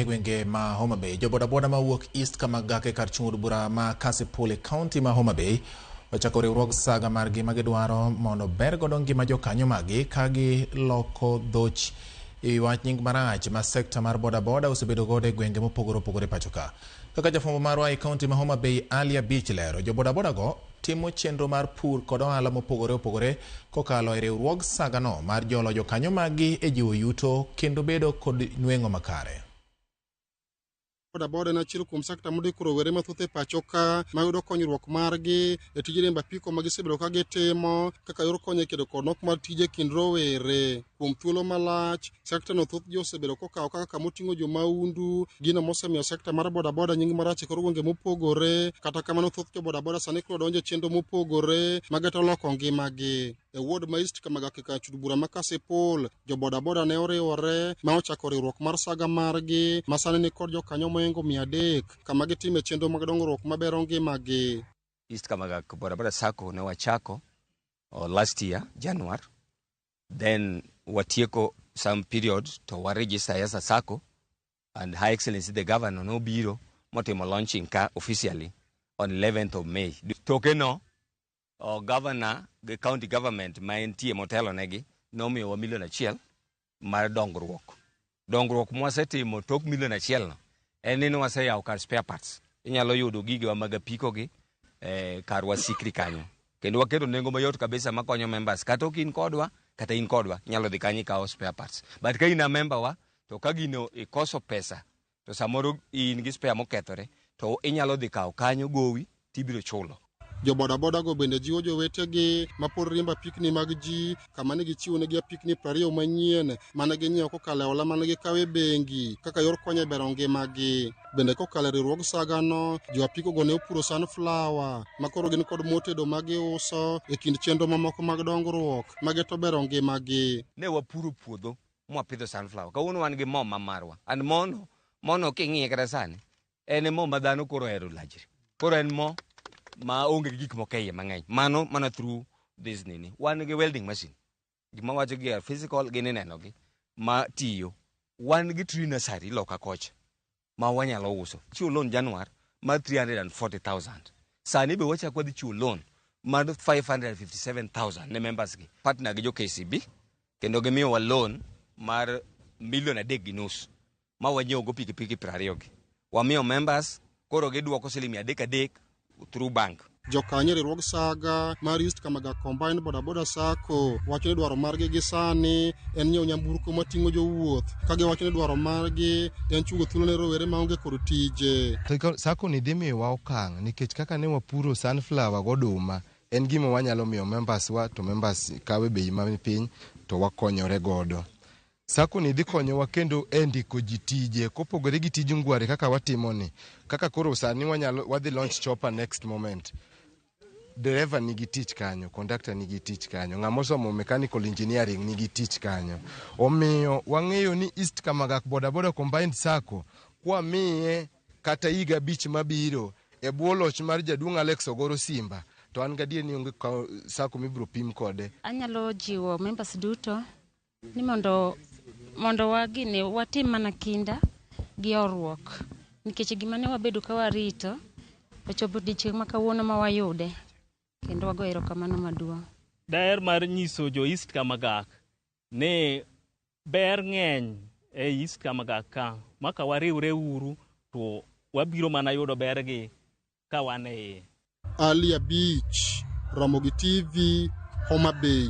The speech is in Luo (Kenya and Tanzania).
gwenge ma Homa Bay. Jobodaboda mawuok East Kamagake kar chung'ur bura ma Kasipul County ma Homa Bay ochako riwruog saga margi magidwaro mondo ber godo ngima jokanyo magi ka giloko dhoch e wach nying marach ma sekta mar bodaboda osebedo godo e gwenge mopogore opogore pacho ka. Kaka jafwambo marwa e kaunti ma Homa Bay Alia Beach lero, jobodaboda go timo chenro mar pur kod ohala mopogore opogore kokalo e riwruog saga no mar jolo jokanyo magi e jiwo yuto kendo bedo kod nweng'o makare. Bodaboda en achiel kuom sekta modikuro rowere mathoth e pacho ka mayudo konyruok margi e tije riembo apiko ma gisebedo ka gitimo kaka yor konyo e kedo kod nok mar tije kind rowere. Kuom thuolo malach, sekta no thoth ji osebedo kokawo kaka kamoting'o jomaundu, gino mosemiyo sekta mar bodaboda nying marach e kor gwenge mopogore. Kata kamano thoth jo bodaboda sani koro donjo e chenro mopogore mageto loko ngimagi. E ward ma East Kamagake kar chung'ur bura ma Kasipul, jo bodaboda ne oriwore ma ochako riwruok mar saga margi ma sani ni kod jokanyo moingo 300 kama gitime chenro mag dongruok mabero ngimagi. East Kamagake bodaboda sacco ne wachako last year January, then watieko some period to waregister as a sacco, and High Excellency the Governor nobiro motimo launching ka officially on 11th of May. Tokeno Governor, the county government ma entie motelo negi nomiyo wa $1 million mar dongruok. Dongruok mwasetimo tok $1 million no en ni waseyawo kar spare parts. Inyalo yudo gigewa mag apiko gi kar wasikri kanyo. Kendo waketo nengo mayot kabisa makonyo members. Kata ok in kodwa, kata in kodwa, inyalo dhi kanyo ikawo spare parts. But ka in a member wa, to ka gino ikoso pesa, to samoro in gi spare mokethore, to inyalo dhi kawo kanyo gowi tibiro chulo. Jo bodaboda go bende jiwo jowetegi mapod riembo apikni mag ji kama ne gichiwo negi apikni 20 manyien mane ginyiewo kokalo e hola mane gikawo e bengi kaka yor konyo e bero ngimagi. Bende kokalo e riwruog saga no, jo apiko go ne opuro sunflower makoro gin kod motedo magiuso e kind chenro mamoko mag dongruok mageto bero ngimagi. Ne wapuro puodho mwapidho sunflower. Kawuono wan gi mo mamarwa. And mono king'iye kata sani en mo ma dhano koro hero lajri. Koro en mo ma onge gik mokeye mang'eny. Mano through this nini. Wan gi welding machine. Gima wacho gi physical gini nenogi ma tiyo. Wan gi tree nursery loka kocha ma wanyalo uso. Chiwo loan January ma 340,000. Sani be wacha kwa dhi chiwo loan ma 557,000 ne members gi. Partner gi jo KCB kendo gimiyo wa loan mar $1.5 million ma wanyiewo go pikipiki 20 gi. Wamiyo members koro giduoko $300 through bank. Jokanyo riwruog saga mar East Kamagake Combined Bodaboda Sacco wacho ni dwaro margi gi sani en nyiewo nyamburko mating'o jowuoth. Ka giwacho ni dwaro margi en chiwo thuolo ne rowere maonge kod tije. Sacco ni dhi miyowa okang' nikech kaka ne wapuro sunflower goduma en gima wanyalo miyo members wa to members kawe bei ma piny to wakonyore godo. Sacco ni dhi konyowa kendo ndiko ji tije kopogore gi tij ngware kaka watimo ni. Kaka koro sani wadhi launch chopper next moment. Driver nigi tich kanyo, conductor nigi tich kanyo, ng'amosomo mechanical engineering nigi tich kanyo. Omiyo wang'eyo ni East Kamagake Bodaboda Combined Sacco kwa miye kata higa 5 mabiro e bwo loch mar jaduong' Alex Ogoro Simba to an gadier ni onge sacco mibiro pim kode. Anyalo jiwo members duto ni mondo watim mana kinda gi orruok nikech gima ne wabedo ka warito ochopo dichieng' ma kawuono ma wayude kendo wago erokamano maduong'. Daher mar nyiso jo East Kamagake ne ber ng'eny e East Kamagake ka maka wariwre uru to wabiro mana yudo bergi ka wan e Alia Beach, Ramogi TV, Homa Bay.